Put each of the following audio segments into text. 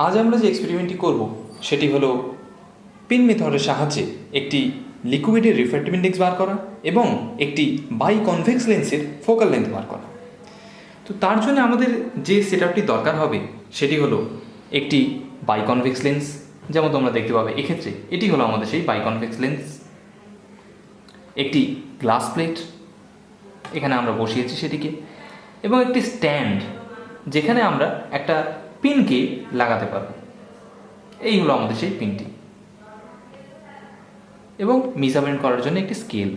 আজ আমরা যে এক্সপেরিমেন্টটি করব সেটি হলো পিন মেথডের সাহায্যে একটি লিকুইডের রিফ্র্যাক্টিভ ইন্ডেক্স বার করা এবং একটি বাই কনভেক্স লেন্সের ফোকাল লেন্থ বার করা। তো তার জন্য আমাদের যে সেটআপটি দরকার হবে সেটি হলো একটি বাই কনভেক্স লেন্স, যেমন তোমরা দেখতে পাবে এক্ষেত্রে এটি হলো আমাদের সেই বাই কনভেক্স লেন্স, একটি গ্লাস প্লেট এখানে আমরা বসিয়েছি সেটিকে, এবং একটি স্ট্যান্ড যেখানে আমরা একটা পিনকে লাগাতে পারব। এই হলো আমাদের সেই পিনটি, এবং মেজারমেন্ট করার জন্য একটি স্কেল।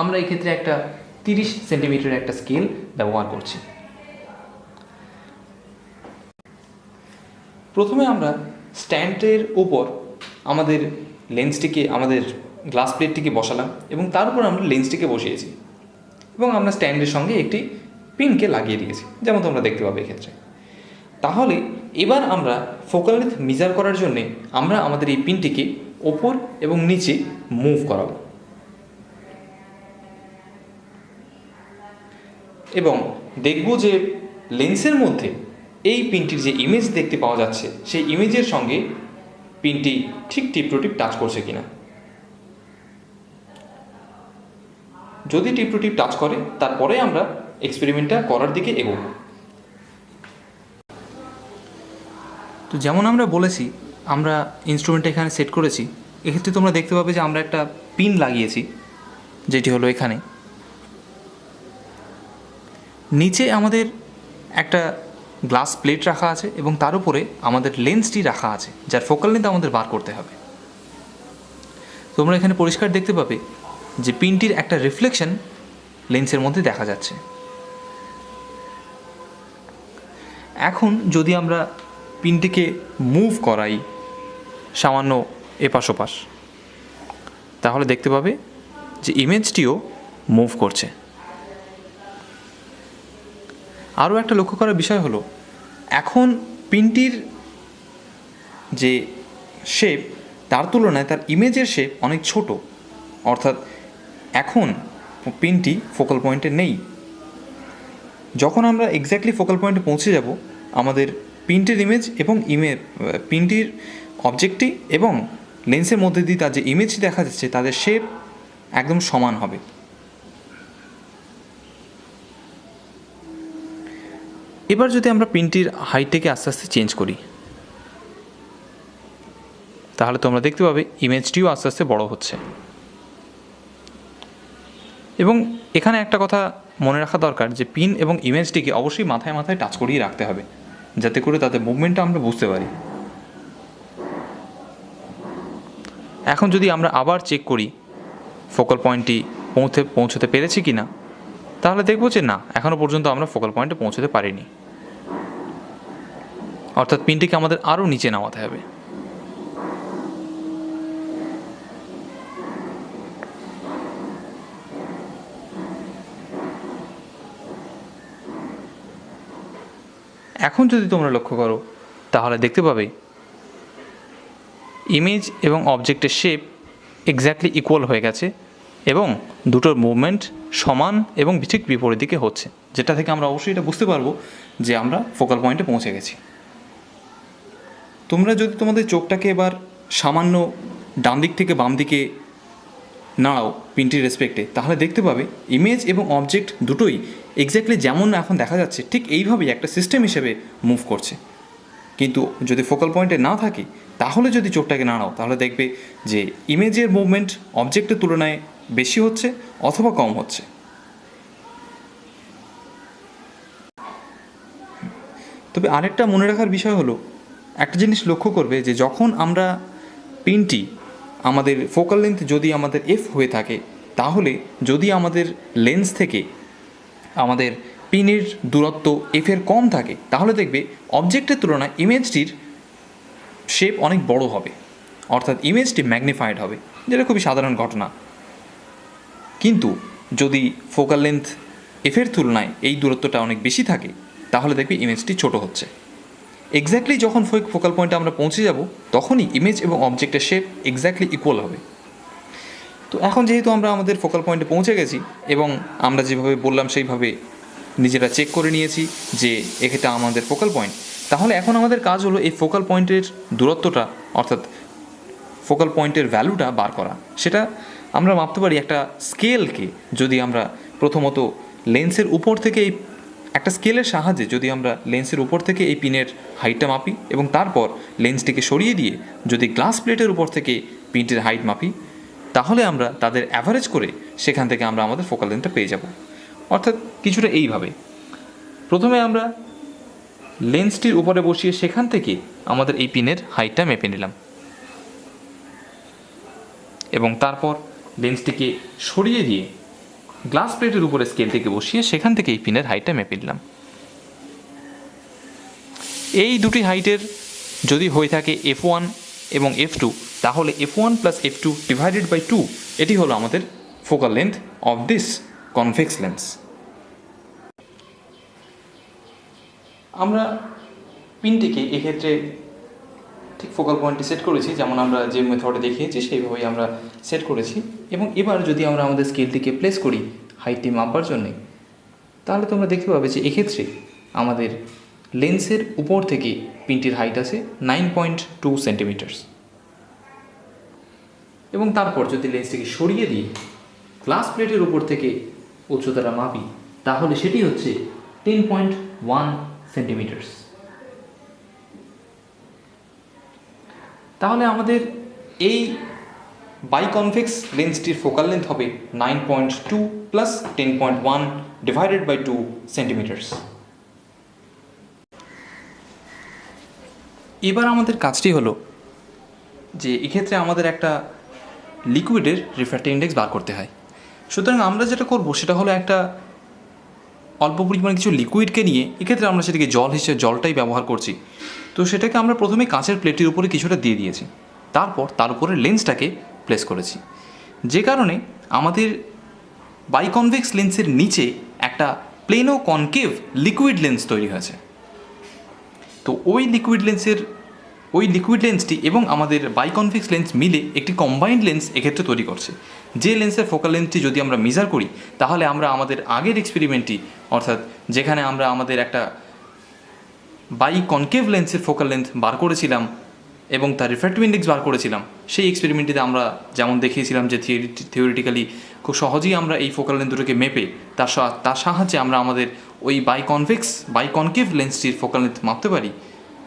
আমরা এই ক্ষেত্রে একটা 30 সেন্টিমিটারের একটা স্কেল ব্যবহার করছি। প্রথমে আমরা স্ট্যান্ডের উপর আমাদের লেন্সটিকে, আমাদের গ্লাস প্লেটটিকে বসালাম এবং তার উপর আমরা লেন্সটিকে বসিয়েছি এবং আমরা স্ট্যান্ডের সঙ্গে একটি পিনকে লাগিয়ে দিয়েছি, যেমন তোমরা দেখতে পাবে এক্ষেত্রে। তাহলে এবার আমরা ফোকাল লেন্থ মেজার করার জন্যে আমরা আমাদের এই পিনটিকে ওপর এবং নিচে মুভ করাবো এবং দেখব যে লেন্সের মধ্যে এই পিনটির যে ইমেজ দেখতে পাওয়া যাচ্ছে সেই ইমেজের সঙ্গে পিনটি ঠিক টিপ টু টিপ টাচ করছে কিনা। যদি টিপ টু টিপ টাচ করে তারপরে আমরা এক্সপেরিমেন্টটা করার দিকে এগোব। তো যেমন আমরা বলেছি, আমরা ইনস্ট্রুমেন্টটা এখানে সেট করেছি। এক্ষেত্রে তোমরা দেখতে পাবে যে আমরা একটা পিন লাগিয়েছি, যেটি হলো এখানে। নিচে আমাদের একটা গ্লাস প্লেট রাখা আছে এবং তার উপরে আমাদের লেন্সটি রাখা আছে, যার ফোকাল লেন্থ আমাদের বার করতে হবে। তোমরা এখানে পরিষ্কার দেখতে পাবে যে পিনটির একটা রিফ্লেকশন লেন্সের মধ্যে দেখা যাচ্ছে। এখন যদি আমরা পিনটিকে মুভ করাই সামান্য এপাশ ওপাশ, তাহলে দেখতে পাবে যে ইমেজটিও মুভ করছে। আরও একটা লক্ষ্য করার বিষয় হলো, এখন পিনটির যে শেপ তার তুলনায় তার ইমেজের শেপ অনেক ছোট, অর্থাৎ এখন পিনটি ফোকাল পয়েন্টে নেই। যখন আমরা এক্স্যাক্টলি ফোকাল পয়েন্টে পৌঁছে যাব, আমাদের পিনটির ইমেজ এবং পিনটির অবজেক্টটি এবং লেন্সের মধ্যে দিয়ে তার যে ইমেজটি দেখা যাচ্ছে তাদের শেপ একদম সমান হবে। এবার যদি আমরা পিনটির হাইটটাকে আস্তে আস্তে চেঞ্জ করি, তাহলে তোমরা দেখতে পাবে ইমেজটিও আস্তে আস্তে বড় হচ্ছে। এবং এখানে একটা কথা মনে রাখা দরকার যে পিন এবং ইমেজটিকে অবশ্যই মাথায় মাথায় টাচ করিয়ে রাখতে হবে, যাতে করে তাদের মুভমেন্টটা আমরা বুঝতে পারি। এখন যদি আমরা আবার চেক করি ফোকাল পয়েন্টটি পৌঁছতে পেরেছি কি না, তাহলে দেখব যে না, এখনও পর্যন্ত আমরা ফোকাল পয়েন্টে পৌঁছতে পারিনি, অর্থাৎ পিনটিকে আমাদের আরও নিচে নামাতে হবে। এখন যদি তোমরা লক্ষ্য করো তাহলে দেখতে পাবে ইমেজ এবং অবজেক্টের শেপ এক্স্যাক্টলি ইকুয়াল হয়ে গেছে এবং দুটোর মুভমেন্ট সমান এবং ঠিক বিপরীত দিকে হচ্ছে, যেটা থেকে আমরা অবশ্যই এটা বুঝতে পারবো যে আমরা ফোকাল পয়েন্টে পৌঁছে গেছি। তোমরা যদি তোমাদের চোখটাকে এবার সামান্য ডান দিক থেকে বাম দিকে নাড়াও পিনটির রেসপেক্টে, তাহলে দেখতে পাবে ইমেজ এবং অবজেক্ট দুটোই এক্স্যাক্টলি যেমন এখন দেখা যাচ্ছে ঠিক এইভাবেই একটা সিস্টেম হিসেবে মুভ করছে। কিন্তু যদি ফোকাল পয়েন্টে না থাকে, তাহলে যদি চোখটাকে নাড়াও তাহলে দেখবে যে ইমেজের মুভমেন্ট অবজেক্টের তুলনায় বেশি হচ্ছে অথবা কম হচ্ছে। তবে আরেকটা মনে রাখার বিষয় হলো, একটা জিনিস লক্ষ্য করবে যে যখন আমরা পিনটি আমাদের ফোকাল লেন্থ যদি আমাদের এফ হয়ে থাকে, তাহলে যদি আমাদের লেন্স থেকে আমাদের পিনের দূরত্ব এফের কম থাকে, তাহলে দেখবে অবজেক্টের তুলনায় ইমেজটির শেপ অনেক বড় হবে, অর্থাৎ ইমেজটি ম্যাগনিফাইড হবে, যেটা খুবই সাধারণ ঘটনা। কিন্তু যদি ফোকাল লেন্থ এফের তুলনায় এই দূরত্বটা অনেক বেশি থাকে, তাহলে দেখবে ইমেজটি ছোট হচ্ছে। এক্স্যাক্টলি যখন ফোকাল পয়েন্টে আমরা পৌঁছে যাব, তখনই ইমেজ এবং অবজেক্টের শেপ এক্স্যাক্টলি ইকুয়াল হবে। তো এখন যেহেতু আমরা আমাদের ফোকাল পয়েন্টে পৌঁছে গেছি এবং আমরা যেভাবে বললাম সেইভাবে নিজেরা চেক করে নিয়েছি যে এক্ষেত্রে আমাদের ফোকাল পয়েন্ট, তাহলে এখন আমাদের কাজ হলো এই ফোকাল পয়েন্টের দূরত্বটা, অর্থাৎ ফোকাল পয়েন্টের ভ্যালুটা বার করা। সেটা আমরা মাপতে পারি একটা স্কেলকে, যদি আমরা প্রথমত লেন্সের উপর থেকে এই একটা স্কেলের সাহায্যে যদি আমরা লেন্সের উপর থেকে এই পিনের হাইটটা মাপি এবং তারপর লেন্সটিকে সরিয়ে দিয়ে যদি গ্লাস প্লেটের উপর থেকে পিনটির হাইট মাপি, তাহলে আমরা তাদের অ্যাভারেজ করে সেখান থেকে আমরা আমাদের ফোকাল লেন্থটা পেয়ে যাব। অর্থাৎ কিছুটা এইভাবে প্রথমে আমরা লেন্সটির উপরে বসিয়ে সেখান থেকে আমাদের এই পিনের হাইটটা মেপে নিলাম এবং তারপর লেন্সটিকে সরিয়ে দিয়ে গ্লাস প্লেটের উপরে স্কেলটিকে বসিয়ে সেখান থেকে এই পিনের হাইটটা মেপে নিলাম। এই দুটি হাইটের যদি হয়ে থাকে F1 এবং F2, তাহলে F1 plus F2 divided by 2, এটি হলো আমাদের focal length of this convex lens. আমরা পিনটিকে এক্ষেত্রে ঠিক ফোকাল পয়েন্টে সেট করেছি, যেমন আমরা যে মেথডে দেখিয়েছি সেইভাবেই আমরা সেট করেছি। এবং এবার যদি আমরা আমাদের স্কেলটিকে প্লেস করি হাইটটি মাপার জন্যে, তাহলে তোমরা দেখতে পাবে যে এক্ষেত্রে আমাদের লেন্সের উপর থেকে পিনটির হাইট আছে 9.2 সেন্টিমিটার্স এবং তারপর যদি লেন্সটিকে সরিয়ে দিই গ্লাস প্লেটের উপর থেকে উচ্চতাটা মাপি, তাহলে সেটি হচ্ছে 10.1 সেন্টিমিটার্স। তাহলে আমাদের এই বাইকনভেক্স লেন্সটির ফোকাল লেন্থ হবে 9.2 প্লাস 10.1 ডিভাইডেড বাই 2 সেন্টিমিটার্স। এবার আমাদের কাজটি হলো যে এক্ষেত্রে আমাদের একটা লিকুইডের রিফ্র্যাক্টিভ ইন্ডেক্স বার করতে হয়। সুতরাং আমরা যেটা করব সেটা হলো একটা অল্প পরিমাণে কিছু লিকুইডকে নিয়ে, এক্ষেত্রে আমরা সেটাকে জল হিসেবে জলটাই ব্যবহার করছি। তো সেটাকে আমরা প্রথমে কাঁচের প্লেটের উপরে কিছুটা দিয়ে দিয়েছি, তারপর তার উপরে লেন্সটাকে প্লেস করেছি, যে কারণে আমাদের বাইকনভেক্স লেন্সের নিচে একটা প্লেনো কনকেভ লিকুইড লেন্স তৈরি হয়েছে। তো ওই লিকুইড লেন্সটি এবং আমাদের বাইকনভেক্স লেন্স মিলে একটি কম্বাইন্ড লেন্স এক্ষেত্রে তৈরি করছে। যে লেন্সের ফোকাল লেন্থটি যদি আমরা মেজার করি, তাহলে আমরা আমাদের আগের এক্সপেরিমেন্টটি, অর্থাৎ যেখানে আমরা আমাদের একটা বাইকনকেভ লেন্সের ফোকাল লেন্থ বার করেছিলাম এবং তার রিফ্র্যাক্টিভ ইন্ডেক্স বার করেছিলাম, সেই এক্সপেরিমেন্টটিতে আমরা যেমন দেখিয়েছিলাম যে থিওরিটিক্যালি খুব সহজেই আমরা এই ফোকাল লেন্থ দুটোকে মেপে তার সাহায্যে আমরা আমাদের ওই বাইকনকেভ লেন্সটির ফোকাল লেন্থ মাপতে পারি।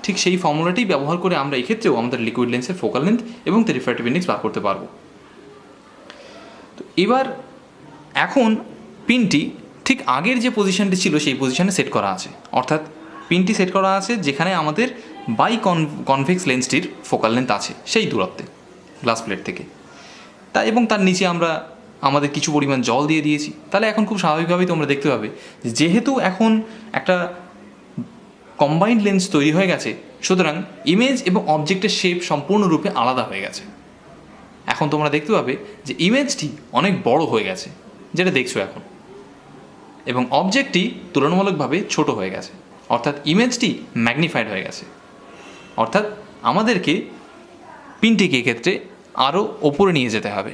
ঠিক সেই ফর্মুলাটি ব্যবহার করে আমরা এক্ষেত্রেও আমাদের লিকুইড লেন্সের ফোকাল লেন্থ এবং তার রিফ্র্যাক্টিভ ইন্ডেক্স বার করতে পারবো। তো এবার এখন পিনটি ঠিক আগের যে পজিশনটি ছিল সেই পজিশনে সেট করা আছে, অর্থাৎ পিনটি সেট করা আছে যেখানে আমাদের কনভেক্স লেন্সটির ফোকাল লেন্থ আছে সেই দূরত্বে গ্লাস প্লেট থেকে। এবং তার নিচে আমরা আমাদের কিছু পরিমাণ জল দিয়ে দিয়েছি। তাহলে এখন খুব স্বাভাবিকভাবেই তোমরা দেখতে পাবে যেহেতু এখন একটা কম্বাইন্ড লেন্স তৈরি হয়ে গেছে, সুতরাং ইমেজ এবং অবজেক্টের শেপ সম্পূর্ণরূপে আলাদা হয়ে গেছে। এখন তোমরা দেখতে পাবে যে ইমেজটি অনেক বড় হয়ে গেছে, যেটা দেখছো এখন, এবং অবজেক্টটি তুলনামূলকভাবে ছোট হয়ে গেছে, অর্থাৎ ইমেজটি ম্যাগনিফাইড হয়ে গেছে। অর্থাৎ আমাদেরকে পিনটিকে এক্ষেত্রে আরও ওপরে নিয়ে যেতে হবে।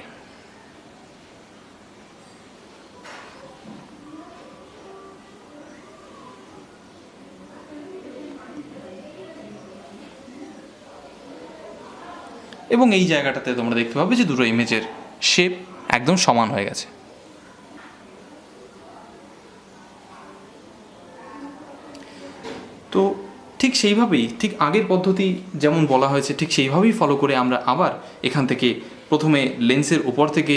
এবং এই জায়গাটাতে তোমরা দেখতে পাবে যে দুটো ইমেজের শেপ একদম সমান হয়ে গেছে। তো ঠিক সেইভাবেই, ঠিক আগের পদ্ধতি যেমন বলা হয়েছে ঠিক সেইভাবেই ফলো করে আমরা আবার এখান থেকে প্রথমে লেন্সের উপর থেকে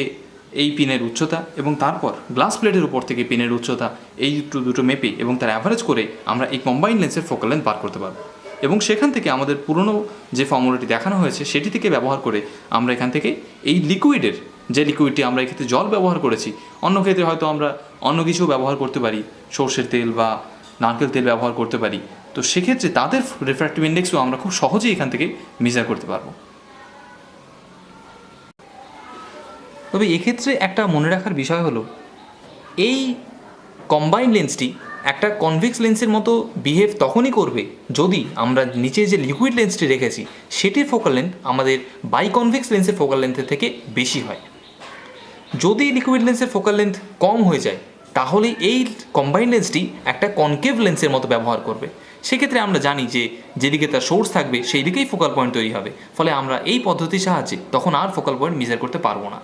এই পিনের উচ্চতা এবং তারপর গ্লাস প্লেটের উপর থেকে পিনের উচ্চতা এই দুটো মেপে এবং তার অ্যাভারেজ করে আমরা এই কম্বাইন্ড লেন্সের ফোকাল লেন্থ বার করতে পারবো। এবং সেখান থেকে আমাদের পুরনো যে ফর্মুলাটি দেখানো হয়েছে সেটি থেকে ব্যবহার করে আমরা এখান থেকে এই লিকুইডের যে লিকুইডটি আমরা এক্ষেত্রে জল ব্যবহার করেছি, অন্য ক্ষেত্রে হয়তো আমরা অন্য কিছু ব্যবহার করতে পারি, সর্ষের তেল বা নারকেল তেল ব্যবহার করতে পারি। তো সেক্ষেত্রে তাদের রিফ্র্যাক্টিভ ইন্ডেক্সও আমরা খুব সহজেই এখান থেকে মেজার করতে পারবো। তবে এক্ষেত্রে একটা মনে রাখার বিষয় হলো, এই কম্বাইন্ড লেন্সটি একটা কনভেক্স লেন্সের মতো বিহেভ তখনই করবে যদি আমরা নিচে যে লিকুইড লেন্সটি রেখেছি সেটির ফোকাল লেন্থ আমাদের বাইকনভেক্স লেন্সের ফোকাল লেন্থের থেকে বেশি হয়। যদি লিকুইড লেন্সের ফোকাল লেন্থ কম হয়ে যায়, তাহলে এই কম্বাইন্ড লেন্সটি একটা কনকেভ লেন্সের মতো ব্যবহার করবে, সেক্ষেত্রে আমরা জানি যে যেদিকে তার সোর্স থাকবে সেই দিকেই ফোকাল পয়েন্ট তৈরি হবে, ফলে আমরা এই পদ্ধতির সাহায্যে তখন আর ফোকাল পয়েন্ট মেজার করতে পারবো না।